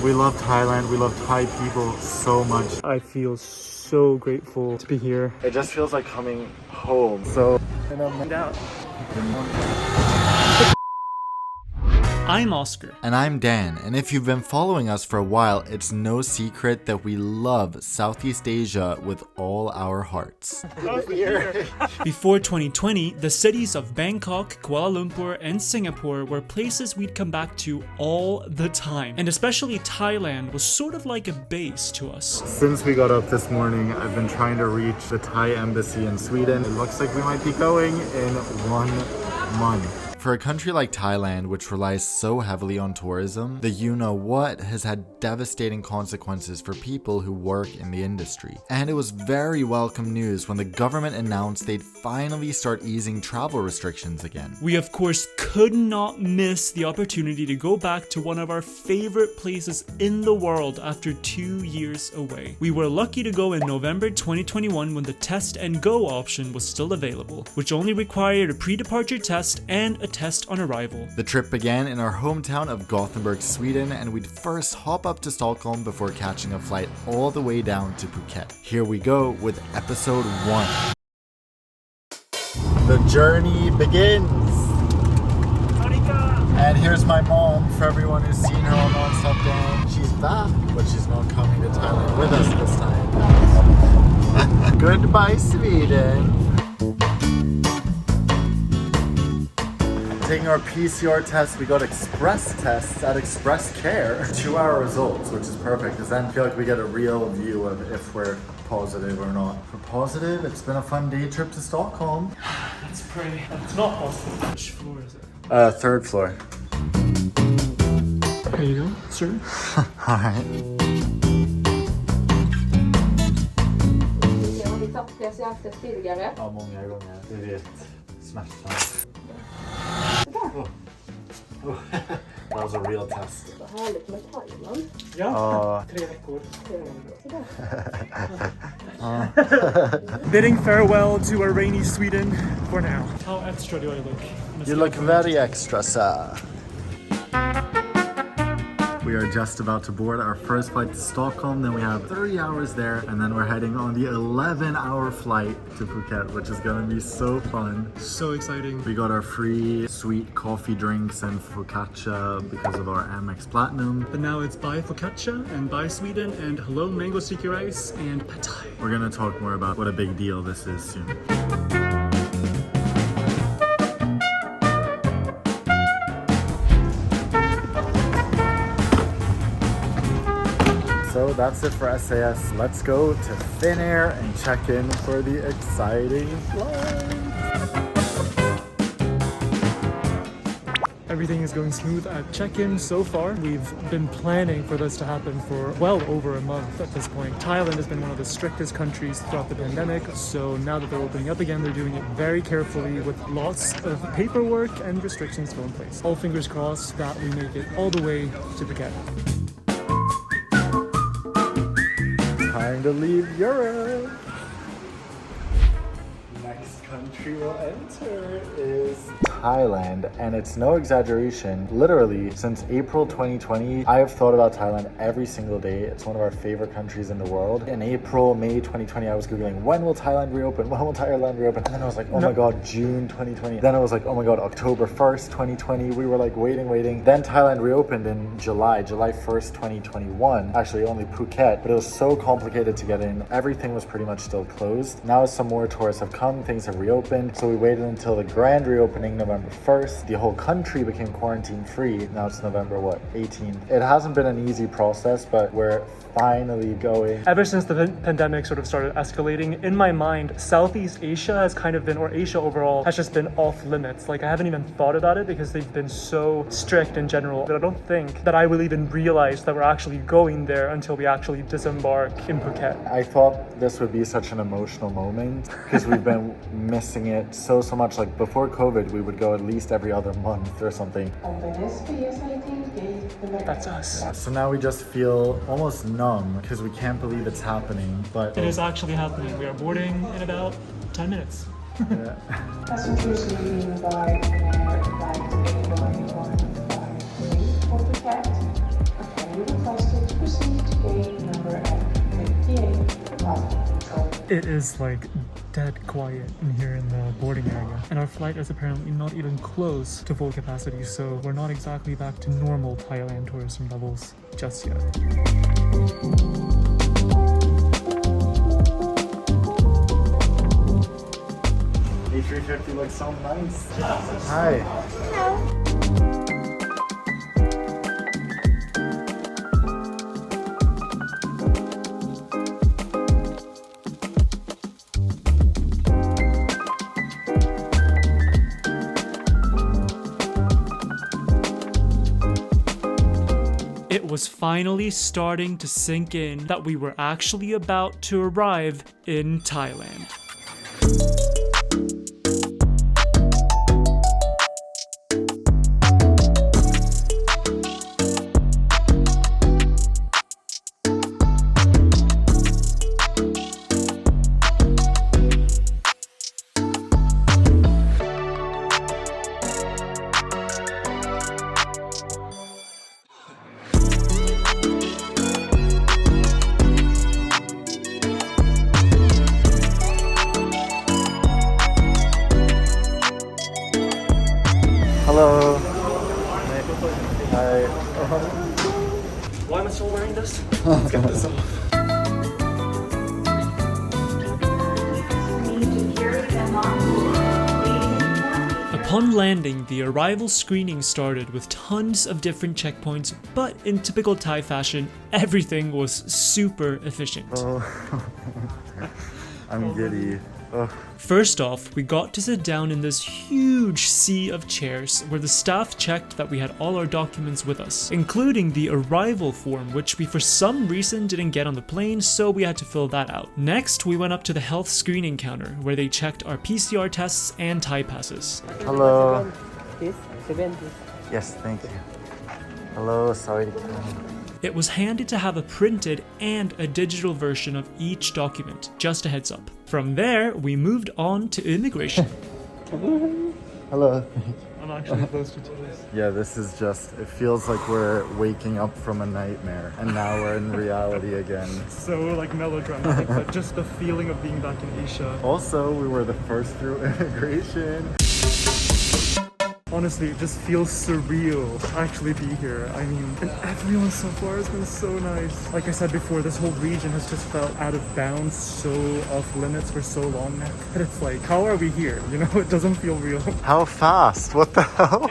We love Thailand. We love Thai people so much. I feel so grateful to be here. It just feels like coming home. So, and I'm out. I'm Oscar. And I'm Dan, and if you've been following us for a while, it's no secret that we love Southeast Asia with all our hearts. Before 2020, the cities of Bangkok, Kuala Lumpur, and Singapore were places we'd come back to all the time. And especially Thailand was sort of like a base to us. Since we got up this morning, I've been trying to reach the Thai embassy in Sweden. It looks like we might be going in 1 month. For a country like Thailand, which relies so heavily on tourism, the you-know-what has had devastating consequences for people who work in the industry. And it was very welcome news when the government announced they'd finally start easing travel restrictions again. We of course could not miss the opportunity to go back to one of our favorite places in the world after 2 years away. We were lucky to go in November 2021 when the test and go option was still available, which only required a pre-departure test and a test on arrival. The trip began in our hometown of Gothenburg, Sweden, and we'd first hop up to Stockholm before catching a flight all the way down to Phuket. Here we go with episode 1. The journey begins. And here's my mom, for everyone who's seen her on Non-Stop Dan. She's back, but she's not coming to Thailand with us this time. Goodbye, Sweden. Taking our PCR test, we got express tests at Express Care. 2-hour results, which is perfect, because then I feel like we get a real view of if we're positive or not. If we're positive, it's been a fun day trip to Stockholm. Let's pray. It's not positive. Which floor is it? 3rd floor. There you go, sir. Alright. Ja, många gånger. Du vet, smärtan. Oh. That was a real test. Härligt med Thailand. Ja, 3 veckor. Bidding farewell to a rainy Sweden for now. How extra do I look? You look very extra, sir. We are just about to board our first flight to Stockholm, then we have 3 hours there, and then we're heading on the 11-hour flight to Phuket, which is gonna be so fun. So exciting. We got our free sweet coffee drinks and focaccia because of our Amex Platinum. But now it's bye focaccia and bye Sweden and hello mango sticky rice and pad thai. We're gonna talk more about what a big deal this is soon. So that's it for SAS. Let's go to Finnair and check in for the exciting flight. Everything is going smooth at check-in so far. We've been planning for this to happen for well over a month at this point. Thailand has been one of the strictest countries throughout the pandemic, so now that they're opening up again, they're doing it very carefully with lots of paperwork and restrictions still in place. All fingers crossed that we make it all the way to Phuket. Time to leave Europe. Next country we'll enter is Thailand, and it's no exaggeration. Literally, since April 2020, I have thought about Thailand every single day. It's one of our favorite countries in the world. In April, May 2020, I was Googling, when will Thailand reopen? When will Thailand reopen? And then I was like, oh my God, June 2020. Then I was like, oh my God, October 1st, 2020. We were like waiting. Then Thailand reopened in July 1st, 2021. Actually, only Phuket, but it was so complicated to get in. Everything was pretty much still closed. Now some more tourists have come, things have reopened. So we waited until the grand reopening, November 1st. The whole country became quarantine free. Now it's November 18th. It hasn't been an easy process, but we're finally going. Ever since the pandemic sort of started escalating, in my mind, Southeast Asia has kind of been, or Asia overall, has just been off limits. Like I haven't even thought about it because they've been so strict in general that I don't think that I will even realize that we're actually going there until we actually disembark in Phuket. I thought this would be such an emotional moment because we've been missing it so much. Like before COVID, we would go at least every other month or something. That's us. So now we just feel almost numb because we can't believe it's happening, but It is actually happening. We are boarding in about 10 minutes. yeah. Passengers leaving by flight 8153 for Phuket. Okay, request to proceed to gate number F58, passenger control. It is like dead quiet in here in the boarding area, and our flight is apparently not even close to full capacity, so we're not exactly back to normal Thailand tourism levels just yet. A350 looks so nice. Hi. It was finally starting to sink in that we were actually about to arrive in Thailand. Hello. Hi. Why am I still wearing this? Let's get this off. Upon landing, the arrival screening started with tons of different checkpoints, but in typical Thai fashion, everything was super efficient. Oh. I'm giddy. Oh. First off, we got to sit down in this huge sea of chairs where the staff checked that we had all our documents with us, including the arrival form, which we for some reason didn't get on the plane, so we had to fill that out. Next, we went up to the health screening counter where they checked our PCR tests and Thai passes. Hello. Yes, thank you. Hello, sorry to come. It was handy to have a printed and a digital version of each document, just a heads up. From there, we moved on to immigration. Hello. I'm actually close to tears. Yeah, this is just, it feels like we're waking up from a nightmare and now we're in reality again. So like melodramatic, but just the feeling of being back in Asia. Also, we were the first through immigration. Honestly, it just feels surreal to actually be here. I mean, and everyone so far has been so nice. Like I said before, this whole region has just felt out of bounds, so off limits for so long now. But it's like, how are we here? You know, it doesn't feel real. How fast? What the hell?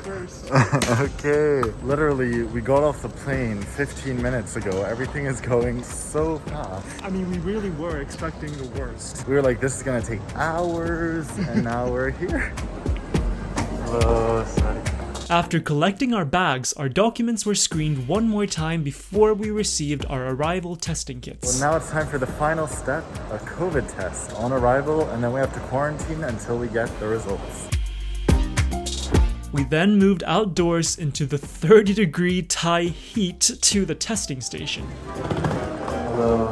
First. Okay, literally, we got off the plane 15 minutes ago. Everything is going so fast. I mean, we really were expecting the worst. We were like, this is gonna take hours, and now we're here. Hello, sorry. After collecting our bags, our documents were screened one more time before we received our arrival testing kits. Well, now it's time for the final step, a COVID test on arrival, and then we have to quarantine until we get the results. We then moved outdoors into the 30-degree Thai heat to the testing station. Hello.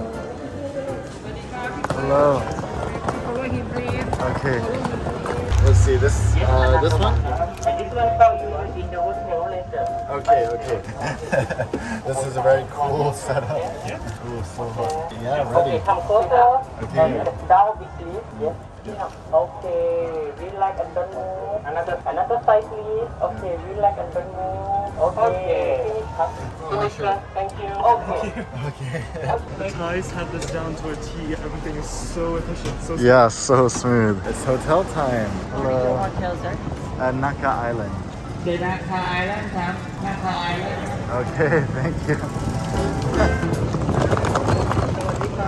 Hello. Okay. Let's see, this one? Okay. This is a very cool setup. Yeah. Ooh, so hot. Yeah, ready. Okay. Okay, relax and don't move. Another side, please. Okay, relax and don't move. Okay. Thank you. Okay. The Thais have this down to a T. Everything is so efficient. So Yeah, so smooth. It's hotel time. Hello. Hotel, sir. Naka Island. Naka Island, sir. Naka Island. Okay, thank you.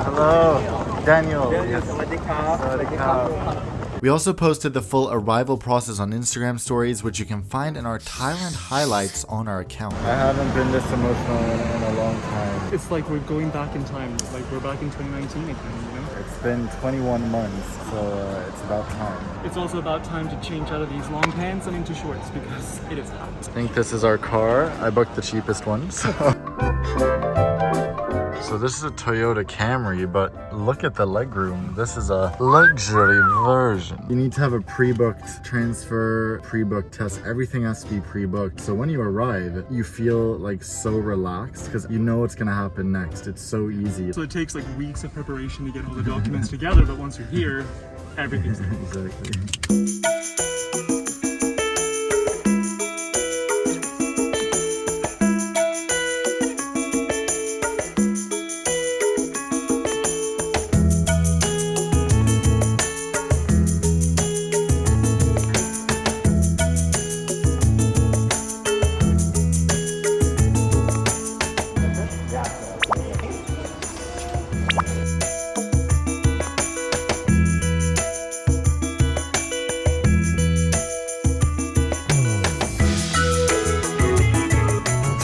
Hello. Daniel. Yes. We also posted the full arrival process on Instagram stories, which you can find in our Thailand highlights on our account. I haven't been this emotional in a long time. it's like we're going back in time. Like we're back in 2019 again, you know? It's been 21 months, so it's about time. It's also about time to change out of these long pants and into shorts because it is hot. I think this is our car. I booked the cheapest one. So So this is a Toyota Camry, but look at the legroom. This is a luxury version. You need to have a pre-booked transfer, pre-booked test. Everything has to be pre-booked. So when you arrive, you feel like so relaxed because you know what's gonna happen next. It's so easy. So it takes like weeks of preparation to get all the documents together, but once you're here, everything's done. Exactly.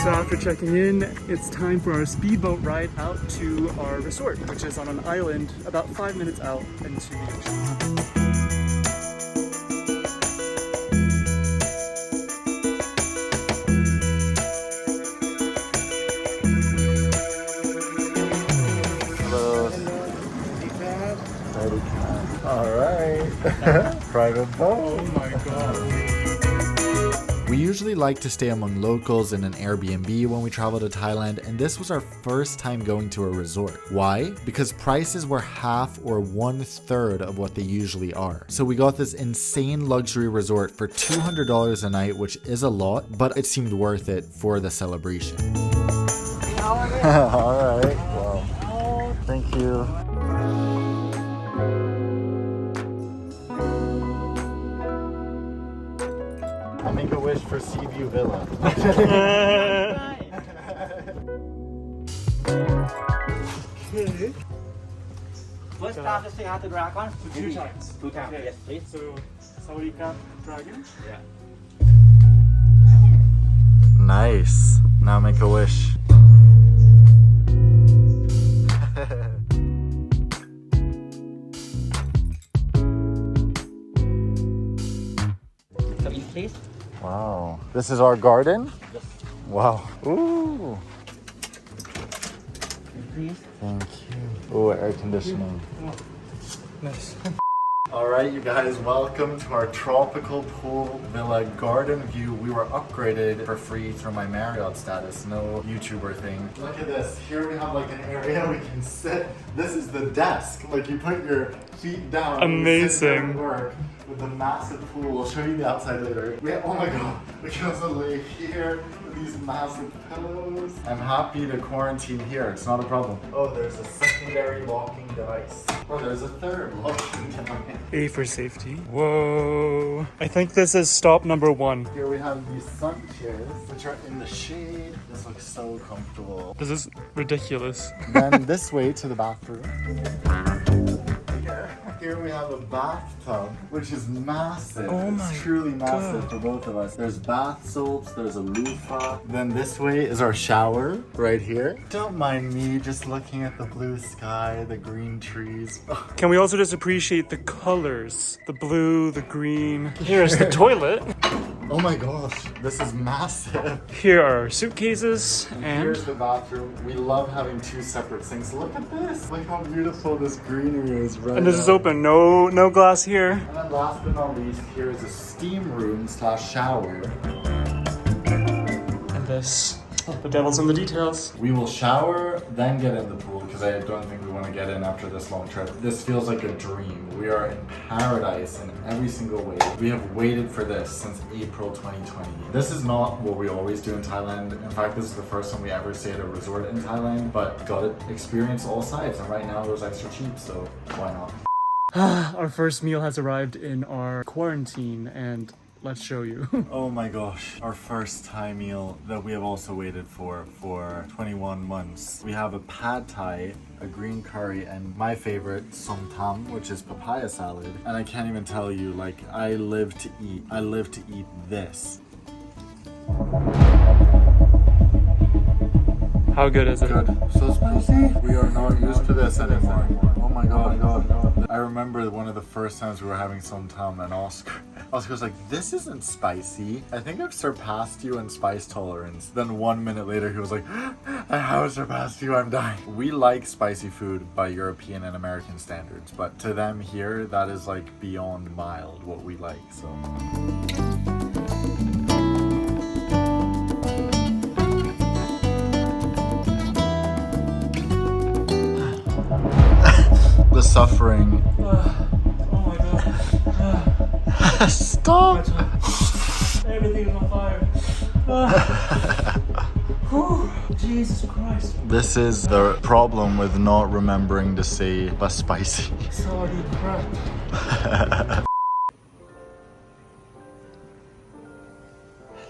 So after checking in, it's time for our speedboat ride out to our resort, which is on an island about 5 minutes out into the ocean. All right. Private boat. Oh my god. We usually like to stay among locals in an Airbnb when we travel to Thailand, and this was our first time going to a resort. Why? Because prices were half or 1/3 of what they usually are. So we got this insane luxury resort for $200 a night, which is a lot, but it seemed worth it for the celebration. All right. Wow. Thank you. I'll make a wish for Seaview Villa. Okay. First time to sing out the dragon? 2 times. 2 times, yes, please. So, Sawadika Dragon. Yeah. Nice. Now make a wish. So in please. Wow. This is our garden? Yes. Wow. Ooh. Please. Thank you. Oh, air conditioning. Nice. All right, you guys, welcome to our tropical pool villa garden view. We were upgraded for free through my Marriott status, no YouTuber thing. Look at this. Here we have like an area we can sit. This is the desk. Like you put your feet down. And you sit there and Amazing. work with the massive pool. We'll show you the outside later. Oh my god. We can also lay here with these massive pillows. I'm happy to quarantine here. It's not a problem. Oh, there's a secondary locking device. Oh, there's a third locking device. A for safety. Whoa. I think this is stop number 1. Here we have these sun chairs, which are in the shade. This looks so comfortable. This is ridiculous. Then this way to the bathroom. Here we have a bathtub, which is massive. Oh my it's truly massive God. for both of us. There's bath soaps, there's a loofah. Then this way is our shower, right here. Don't mind me just looking at the blue sky, the green trees. Can we also just appreciate the colors? The blue, the green. Here's the toilet. Oh my gosh, this is massive. Here are our suitcases and Here's the bathroom. We love having 2 separate sinks. Look at this. Look how beautiful this greenery is right this is now. open. No glass here. And then last but not least, here is a steam room / shower. And this. The devil's in the details. We will shower, then get in the pool because I don't think we want to get in after this long trip. This feels like a dream. We are in paradise in every single way. We have waited for this since April 2020. This is not what we always do in Thailand. In fact, this is the first time we ever stay at a resort in Thailand, but got to experience all sides. And right now it was extra cheap, so why not? Our first meal has arrived in our quarantine, and let's show you. Oh my gosh, our first Thai meal that we have also waited for 21 months. We have a pad Thai, a green curry, and my favorite, som tam, which is papaya salad. And I can't even tell you, like, I live to eat. I live to eat this. How good is it? Good. So spicy. We are not used to this anymore. Oh my god. I remember one of the first times we were having som tam and Oscar's like, this isn't spicy. I think I've surpassed you in spice tolerance. Then 1 minute later he was like, I have surpassed you, I'm dying. We like spicy food by European and American standards, but to them here, that is like beyond mild what we like, so. The suffering. Oh my god. Stop! Everything is on fire. Whew. Jesus Christ. This is the problem with not remembering to say the spicy. Soggy crap.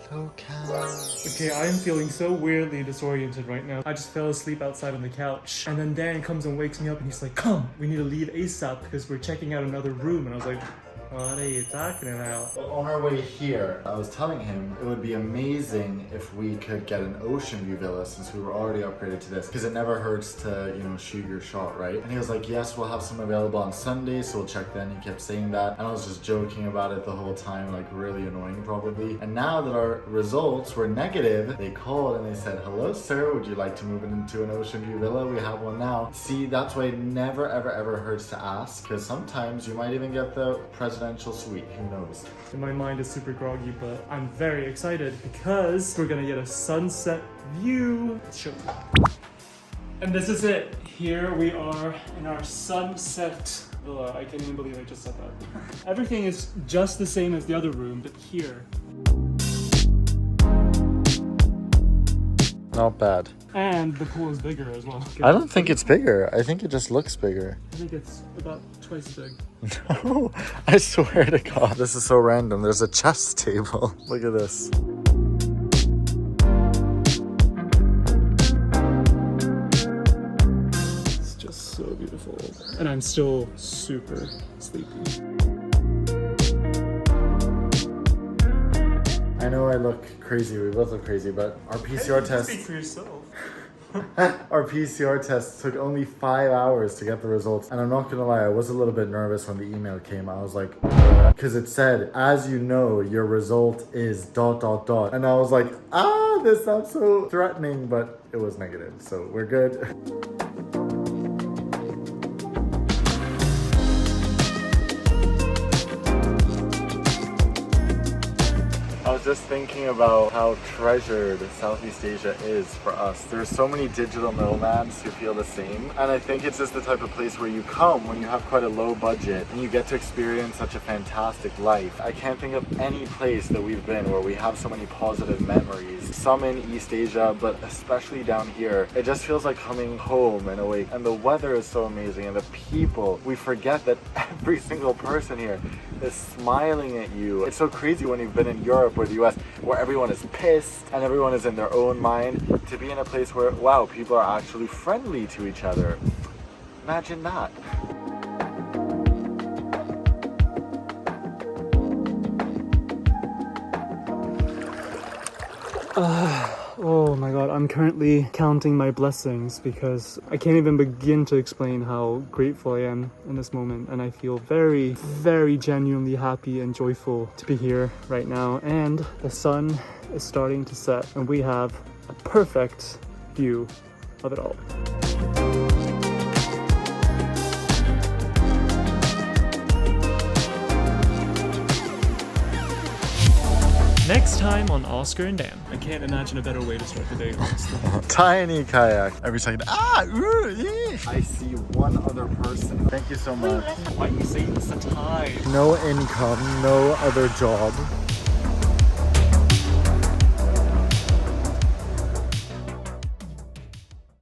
Hello, Cat. Okay, I am feeling so weirdly disoriented right now. I just fell asleep outside on the couch. And then Dan comes and wakes me up and he's like, come, we need to leave ASAP because we're checking out another room. And I was like, what are you talking about? Well, on our way here, I was telling him it would be amazing if we could get an ocean view villa since we were already upgraded to this, because it never hurts to, you know, shoot your shot, right? And he was like, yes, we'll have some available on Sunday, so we'll check then. He kept saying that, and I was just joking about it the whole time, like really annoying probably. And now that our results were negative, they called and they said, hello sir, would you like to move into an ocean view villa? We have one now. See, that's why it never ever hurts to ask, because sometimes you might even get the presidential suite, who knows? My mind is super groggy, but I'm very excited because we're gonna get a sunset view. Let's show you. And this is it. Here we are in our sunset villa. I can't even believe I just said that. Everything is just the same as the other room, but here. Not bad. And the pool is bigger as well. I don't think it's bigger. I think it just looks bigger. I think it's about twice as big. No, I swear to God. This is so random. There's a chess table. Look at this. It's just so beautiful. And I'm still super sleepy. I know I look crazy. We both look crazy, but our PCR test... Speak for yourself. Our PCR test took only 5 hours to get the results. And I'm not gonna lie, I was a little bit nervous when the email came. I was like, because it said, as you know, your result is ... And I was like, this sounds so threatening, but it was negative. So we're good. I was just thinking about how treasured Southeast Asia is for us. There's so many digital nomads who feel the same. And I think it's just the type of place where you come when you have quite a low budget and you get to experience such a fantastic life. I can't think of any place that we've been where we have so many positive memories. Some in East Asia, but especially down here. It just feels like coming home in a way. And the weather is so amazing, and the people. We forget that every single person here is smiling at you. It's so crazy when you've been in Europe or the US where everyone is pissed and everyone is in their own mind, to be in a place where, wow, people are actually friendly to each other. Imagine that. Oh my god, I'm currently counting my blessings because I can't even begin to explain how grateful I am in this moment, and I feel very, very genuinely happy and joyful to be here right now. And the sun is starting to set and we have a perfect view of it all. Next time on Oskar and Dan. I can't imagine a better way to start the day, honestly. Tiny kayak. Every second. I see one other person. Thank you so much. Why are you saying this a time? No income, no other job.